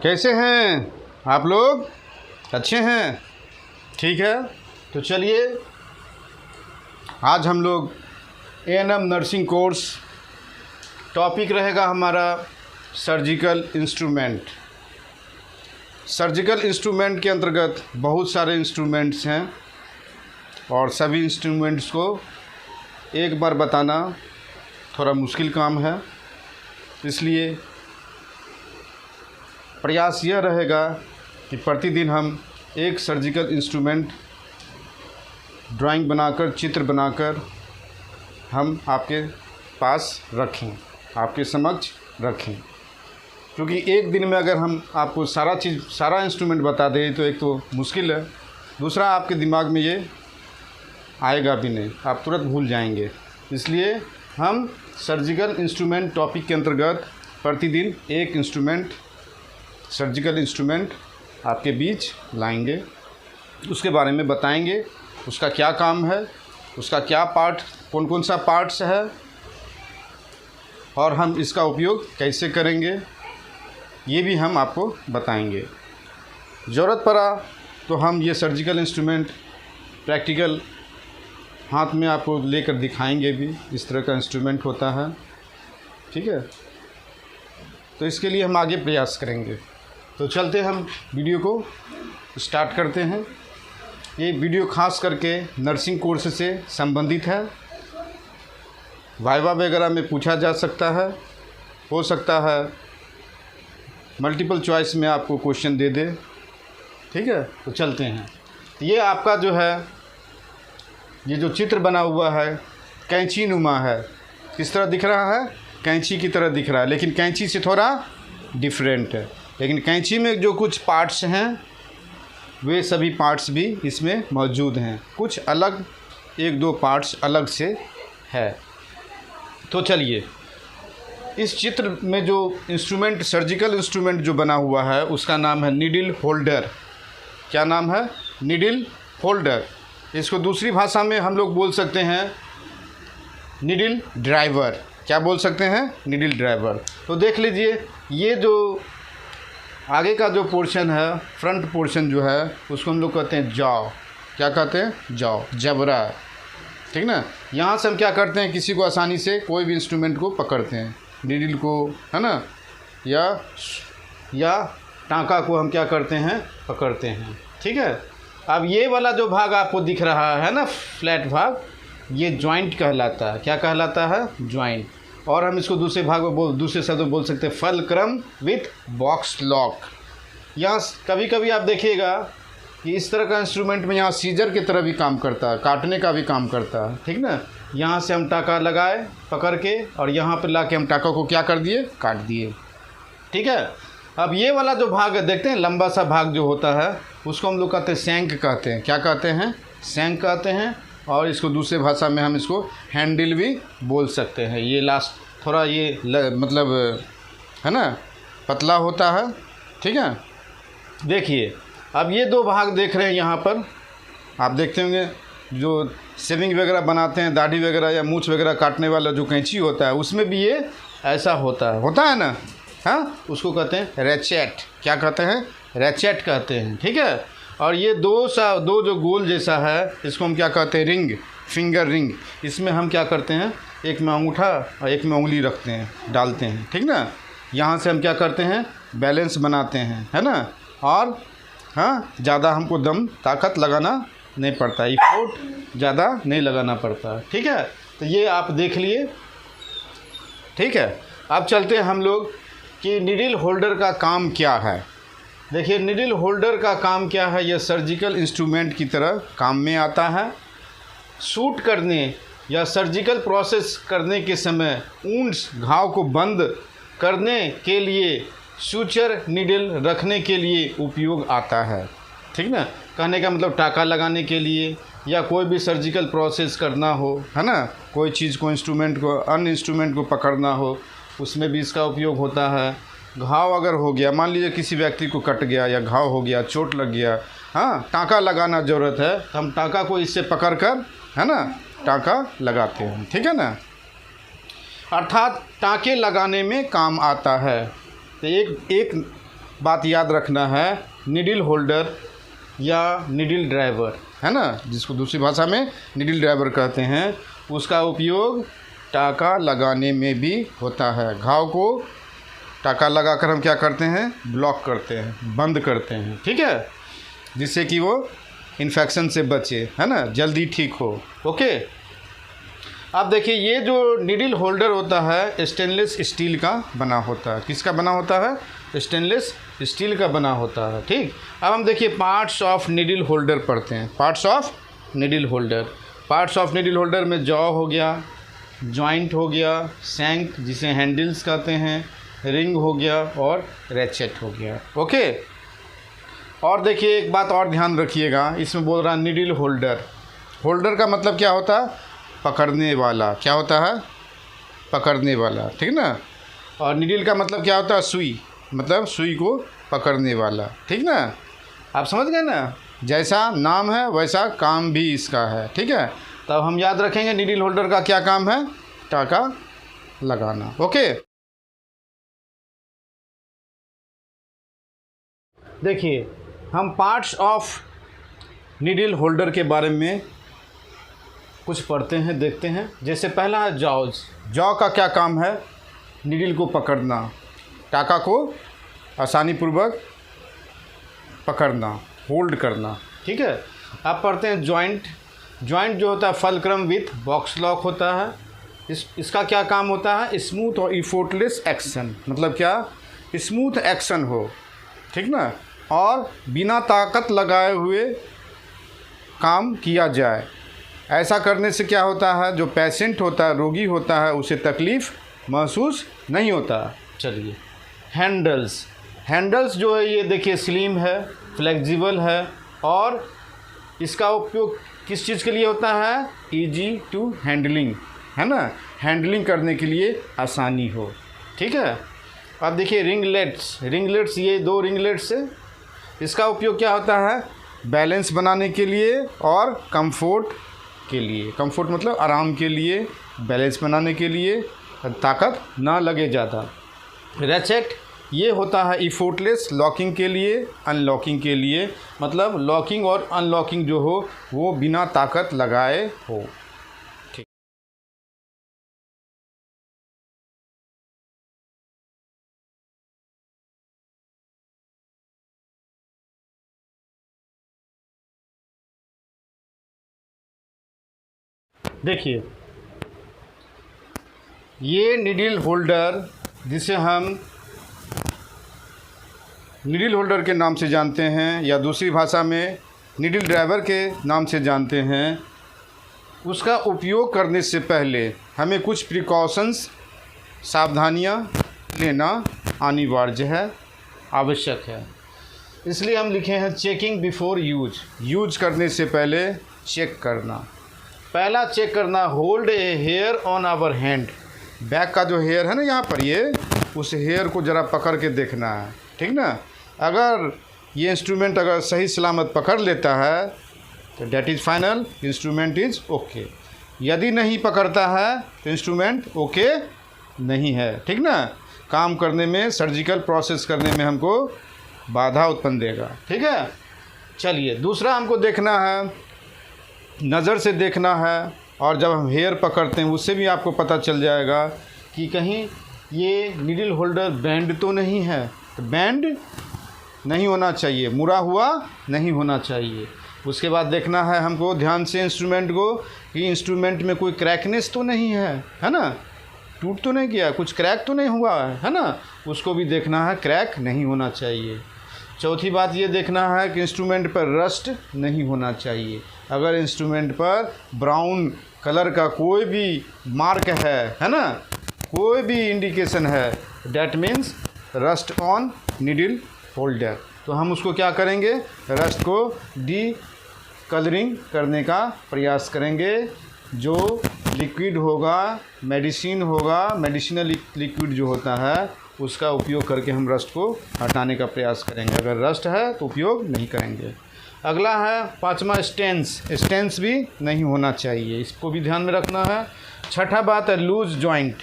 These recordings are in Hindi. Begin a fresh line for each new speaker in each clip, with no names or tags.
कैसे हैं आप लोग? अच्छे हैं? ठीक है, तो चलिए आज हम लोग एएनएम नर्सिंग कोर्स, टॉपिक रहेगा हमारा सर्जिकल इंस्ट्रूमेंट। सर्जिकल इंस्ट्रूमेंट के अंतर्गत बहुत सारे इंस्ट्रूमेंट्स हैं और सभी इंस्ट्रूमेंट्स को एक बार बताना थोड़ा मुश्किल काम है, इसलिए प्रयास यह रहेगा कि प्रतिदिन हम एक सर्जिकल इंस्ट्रूमेंट ड्राइंग बनाकर, चित्र बनाकर हम आपके पास रखें, आपके समक्ष रखें। क्योंकि एक दिन में अगर हम आपको सारा इंस्ट्रूमेंट बता दें तो एक तो मुश्किल है, दूसरा आपके दिमाग में ये आएगा भी नहीं, आप तुरंत भूल जाएंगे। इसलिए हम सर्जिकल इंस्ट्रूमेंट टॉपिक के अंतर्गत प्रतिदिन एक सर्जिकल इंस्ट्रूमेंट आपके बीच लाएंगे, उसके बारे में बताएंगे, उसका क्या काम है, उसका क्या पार्ट, कौन कौन सा पार्ट्स है और हम इसका उपयोग कैसे करेंगे, ये भी हम आपको बताएंगे। ज़रूरत पड़ा तो हम ये सर्जिकल इंस्ट्रूमेंट प्रैक्टिकल हाथ में आपको लेकर दिखाएंगे भी, इस तरह का इंस्ट्रूमेंट होता है। ठीक है, तो इसके लिए हम आगे प्रयास करेंगे। तो चलते हम वीडियो को स्टार्ट करते हैं। ये वीडियो खास करके नर्सिंग कोर्स से संबंधित है। वाइवा वगैरह में पूछा जा सकता है, हो सकता है मल्टीपल चॉइस में आपको क्वेश्चन दे दे। ठीक है, तो चलते हैं। ये आपका जो है, ये जो चित्र बना हुआ है कैंची नुमा है। किस तरह दिख रहा है? कैंची की तरह दिख रहा है, लेकिन कैंची से थोड़ा डिफरेंट है। लेकिन कैंची में जो कुछ पार्ट्स हैं वे सभी पार्ट्स भी इसमें मौजूद हैं, कुछ अलग, एक दो पार्ट्स अलग से है। तो चलिए, इस चित्र में जो इंस्ट्रूमेंट, सर्जिकल इंस्ट्रूमेंट जो बना हुआ है उसका नाम है नीडल होल्डर। क्या नाम है? Needle holder. इसको दूसरी भाषा में हम लोग बोल सकते हैं नीडल ड्राइवर। क्या बोल सकते हैं? Needle driver. तो देख लीजिए, ये जो आगे का जो पोर्शन है, फ्रंट पोर्शन जो है, उसको हम लोग कहते हैं जॉ। क्या कहते हैं? जॉ, जबड़ा। ठीक ना? यहाँ से हम क्या करते हैं, किसी को आसानी से कोई भी इंस्ट्रूमेंट को पकड़ते हैं, नीडल को, है ना, या टाँका को हम क्या करते हैं, पकड़ते हैं। ठीक है, अब ये वाला जो भाग आपको दिख रहा है ना, फ्लैट भाग, ये जॉइंट कहलाता है। क्या कहलाता है? जॉइंट। और हम इसको दूसरे भाग में दूसरे शब्द में बोल सकते हैं फलक्रम विथ बॉक्स लॉक। यहाँ कभी कभी आप देखिएगा कि इस तरह का इंस्ट्रूमेंट में यहाँ सीजर की तरह भी काम करता है, काटने का भी काम करता है। ठीक ना? यहाँ से हम टाँका लगाए पकड़ के और यहाँ पर ला के हम टाँका को क्या कर दिए, काट दिए। ठीक है, अब ये वाला जो भाग है, देखते हैं लंबा सा भाग जो होता है, उसको हम लोग कहते हैं शैंक कहते हैं। क्या कहते हैं? शैंक कहते हैं। और इसको दूसरे भाषा में हम इसको हैंडल भी बोल सकते हैं। ये लास्ट थोड़ा ये मतलब है ना, पतला होता है। ठीक है, देखिए अब ये दो भाग देख रहे हैं यहाँ पर, आप देखते होंगे जो शेविंग वगैरह बनाते हैं, दाढ़ी वगैरह या मूछ वगैरह काटने वाला जो कैंची होता है, उसमें भी ये ऐसा होता है ना। हाँ, उसको कहते हैं रैचेट। क्या कहते हैं? रैचेट कहते हैं। ठीक है, और ये दो जो गोल जैसा है, इसको हम क्या कहते हैं? Ring, finger ring. इसमें हम क्या करते हैं, एक में अंगूठा और एक में उंगली रखते हैं, डालते हैं। ठीक ना? यहाँ से हम क्या करते हैं, बैलेंस बनाते हैं, है ना। और हाँ, ज़्यादा हमको दम ताकत लगाना नहीं पड़ता, एफर्ट ज़्यादा नहीं लगाना पड़ता। ठीक है, तो ये आप देख लिए। ठीक है, अब चलते हैं हम लोग कि नीडल होल्डर का काम क्या है। देखिए, नीडल होल्डर का काम क्या है, यह सर्जिकल इंस्ट्रूमेंट की तरह काम में आता है। शूट करने या सर्जिकल प्रोसेस करने के समय वुंड्स, घाव को बंद करने के लिए, सूचर नीडल रखने के लिए उपयोग आता है। ठीक ना? कहने का मतलब टाँका लगाने के लिए या कोई भी सर्जिकल प्रोसेस करना हो, है ना, कोई चीज़ को, इंस्ट्रूमेंट को, अन्य इंस्ट्रूमेंट को पकड़ना हो, उसमें भी इसका उपयोग होता है। घाव अगर हो गया, मान लीजिए किसी व्यक्ति को कट गया या घाव हो गया, चोट लग गया, हाँ, टाँका लगाना ज़रूरत है, तो हम टाँका को इससे पकड़कर, है ना, टाँका लगाते हैं। ठीक है ना? अर्थात टाँके लगाने में काम आता है। तो एक बात याद रखना है, निडल होल्डर या निडल ड्राइवर है ना, जिसको दूसरी भाषा में निडल ड्राइवर कहते हैं, उसका उपयोग टाँका लगाने में भी होता है। घाव को टाँका लगाकर हम क्या करते हैं, ब्लॉक करते हैं, बंद करते हैं, ठीक है, जिससे कि वो इन्फेक्शन से बचे, है ना, जल्दी ठीक हो। ओके, अब देखिए ये जो निडल होल्डर होता है स्टेनलेस स्टील का बना होता है। किसका बना होता है, स्टेनलेस स्टील का बना होता है। ठीक, अब हम देखिए पार्ट्स ऑफ निडल होल्डर पढ़ते हैं। Parts of needle holder, parts of needle holder में जॉ हो गया, जॉइंट हो गया, शैंक जिसे हैंडल्स कहते हैं, रिंग हो गया और रेचेट हो गया। ओके, और देखिए एक बात और ध्यान रखिएगा, इसमें बोल रहा है निडल होल्डर। होल्डर का मतलब क्या होता है, पकड़ने वाला। क्या होता है, पकड़ने वाला, ठीक ना। और निडल का मतलब क्या होता है, सुई, मतलब सुई को पकड़ने वाला, ठीक ना। आप समझ गए ना, जैसा नाम है वैसा काम भी इसका है, ठीक है। तब हम याद रखेंगे निडल होल्डर का क्या काम है, टाँका लगाना। ओके, देखिए हम पार्ट्स ऑफ निडल होल्डर के बारे में कुछ पढ़ते हैं, देखते हैं। जैसे पहला है जॉज। जॉ का क्या काम है, निडल को पकड़ना, टाँका को आसानीपूर्वक पकड़ना, होल्ड करना, ठीक है। अब पढ़ते हैं जॉइंट। जॉइंट जो होता है फलक्रम विथ बॉक्स लॉक होता है। इसका क्या काम होता है, स्मूथ और इफोर्टलेस एक्शन, मतलब क्या, स्मूथ एक्शन हो, ठीक ना, और बिना ताकत लगाए हुए काम किया जाए। ऐसा करने से क्या होता है, जो पेशेंट होता है, रोगी होता है, उसे तकलीफ़ महसूस नहीं होता। चलिए हैंडल्स। हैंडल्स जो है ये देखिए स्लिम है, फ्लेक्सिबल है और इसका उपयोग किस चीज़ के लिए होता है, इजी टू हैंडलिंग, है ना, हैंडलिंग करने के लिए आसानी हो, ठीक है। अब देखिए रिंगलेट्स। रिंगलेट्स ये दो रिंगलेट्स है, इसका उपयोग क्या होता है, बैलेंस बनाने के लिए और कंफर्ट के लिए। कंफर्ट मतलब आराम के लिए, बैलेंस बनाने के लिए, ताकत ना लगे ज़्यादा। रेचेट ये होता है इफोर्टलेस लॉकिंग के लिए, अनलॉकिंग के लिए, मतलब लॉकिंग और अनलॉकिंग जो हो वो बिना ताकत लगाए हो। ठीक, देखिए ये निडल होल्डर, जिसे हम निडल होल्डर के नाम से जानते हैं या दूसरी भाषा में निडल ड्राइवर के नाम से जानते हैं, उसका उपयोग करने से पहले हमें कुछ प्रिकॉशंस, सावधानियां लेना अनिवार्य है, आवश्यक है। इसलिए हम लिखे हैं चेकिंग बिफोर यूज। यूज करने से पहले चेक करना। पहला चेक करना, hold a hair on our hand. Back का जो हेयर है ना यहाँ पर, ये उस हेयर को ज़रा पकड़ के देखना है, ठीक ना। अगर ये इंस्ट्रूमेंट अगर सही सलामत पकड़ लेता है तो that is final, instrument is okay. यदि नहीं पकड़ता है तो इंस्ट्रूमेंट ओके नहीं है, ठीक ना। काम करने में, सर्जिकल प्रोसेस करने में हमको बाधा उत्पन्न देगा, ठीक है। चलिए दूसरा हमको देखना है, नज़र से देखना है, और जब हम हेयर पकड़ते हैं उससे भी आपको पता चल जाएगा कि कहीं ये निडल होल्डर बैंड तो नहीं है। तो बैंड नहीं होना चाहिए, मुड़ा हुआ नहीं होना चाहिए। उसके बाद देखना है हमको ध्यान से इंस्ट्रूमेंट को कि इंस्ट्रूमेंट में कोई क्रैकनेस तो नहीं है ना, टूट तो नहीं गया, कुछ क्रैक तो नहीं हुआ है ना, उसको भी देखना है, क्रैक नहीं होना चाहिए। चौथी बात ये देखना है कि इंस्ट्रूमेंट पर रस्ट नहीं होना चाहिए। अगर इंस्ट्रूमेंट पर ब्राउन कलर का कोई भी मार्क है ना, कोई भी इंडिकेशन है, that means rust on needle holder. तो हम उसको क्या करेंगे, रस्ट को डी कलरिंग करने का प्रयास करेंगे। जो लिक्विड होगा, मेडिसिन होगा, मेडिसिनल लिक्विड जो होता है उसका उपयोग करके हम रस्ट को हटाने का प्रयास करेंगे। अगर रस्ट है तो उपयोग नहीं करेंगे। अगला है पांचवा स्टेंस। स्टेंस भी नहीं होना चाहिए, इसको भी ध्यान में रखना है। छठा बात है लूज जॉइंट।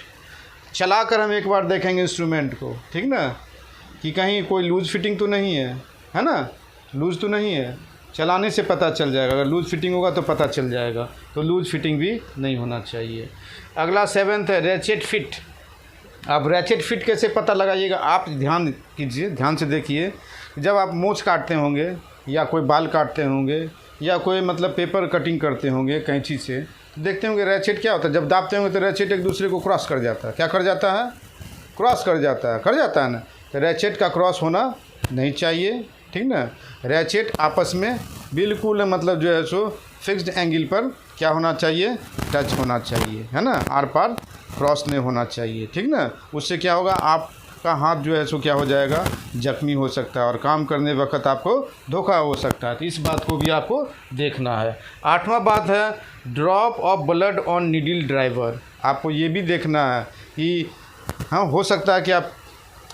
चलाकर हम एक बार देखेंगे इंस्ट्रूमेंट को, ठीक ना। कि कहीं कोई लूज़ फिटिंग तो नहीं है ना, लूज़ तो नहीं है। चलाने से पता चल जाएगा, अगर लूज़ फिटिंग होगा तो पता चल जाएगा, तो लूज़ फिटिंग भी नहीं होना चाहिए। अगला 7th है रैचेट फिट। अब रैचेट फिट कैसे पता लगाइएगा, आप ध्यान कीजिए, ध्यान से देखिए। जब आप मूंछ काटते होंगे या कोई बाल काटते होंगे या कोई मतलब पेपर कटिंग करते होंगे कैंची से, तो देखते होंगे रैचेट क्या होता है, जब दाबते होंगे तो रैचेट एक दूसरे को क्रॉस कर जाता है। क्या कर जाता है? क्रॉस कर जाता है ना। तो रैचेट का क्रॉस होना नहीं चाहिए, ठीक ना। रैचेट आपस में बिल्कुल मतलब जो है सो फिक्स्ड एंगल पर क्या होना चाहिए, टच होना चाहिए, है ना, आर पार क्रॉस नहीं होना चाहिए, ठीक ना। उससे क्या होगा, आपका हाथ जो है सो क्या हो जाएगा, जख्मी हो सकता है और काम करने वक्त आपको धोखा हो सकता है। तो इस बात को भी आपको देखना है। 8वां बात है drop of blood on needle driver. आपको ये भी देखना है कि हाँ, हो सकता है कि आप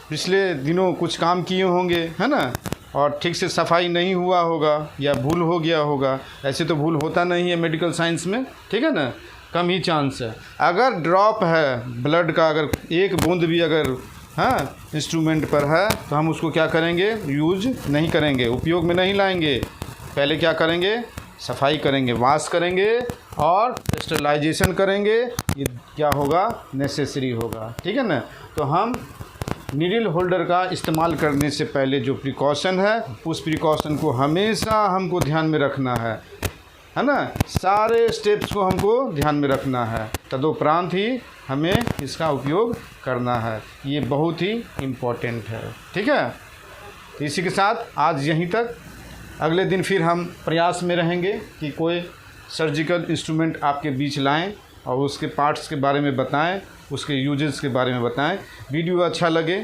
पिछले दिनों कुछ काम किए होंगे, है ना, और ठीक से सफाई नहीं हुआ होगा या भूल हो गया होगा। ऐसे तो भूल होता नहीं है मेडिकल साइंस में, ठीक है ना, कम ही चांस है। अगर ड्रॉप है ब्लड का, अगर एक बूंद भी अगर हाँ इंस्ट्रूमेंट पर है तो हम उसको क्या करेंगे, यूज नहीं करेंगे, उपयोग में नहीं लाएंगे। पहले क्या करेंगे, सफाई करेंगे, वॉश करेंगे और स्टरलाइजेशन करेंगे। ये क्या होगा, नेसेसरी होगा, ठीक है ना। तो हम नीडल होल्डर का इस्तेमाल करने से पहले जो प्रिकॉशन है, उस प्रिकॉशन को हमेशा हमको ध्यान में रखना है ना। सारे स्टेप्स को हमको ध्यान में रखना है, तदुपरांत ही हमें इसका उपयोग करना है। ये बहुत ही इम्पोर्टेंट है, ठीक है। तो इसी के साथ आज यहीं तक। अगले दिन फिर हम प्रयास में रहेंगे कि कोई सर्जिकल इंस्ट्रूमेंट आपके बीच लाएं और उसके पार्ट्स के बारे में बताएं, उसके यूजेस के बारे में बताएं। वीडियो अच्छा लगे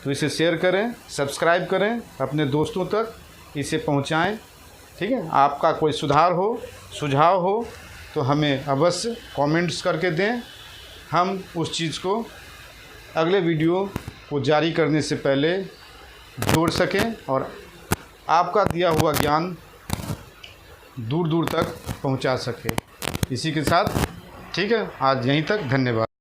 तो इसे शेयर करें, सब्सक्राइब करें, अपने दोस्तों तक इसे पहुंचाएं, ठीक है। आपका कोई सुधार हो, सुझाव हो तो हमें अवश्य कमेंट्स करके दें। हम उस चीज़ को अगले वीडियो को जारी करने से पहले जोड़ सकें और आपका दिया हुआ ज्ञान दूर दूर तक पहुंचा सके। इसी के साथ ठीक है, आज यहीं तक, धन्यवाद।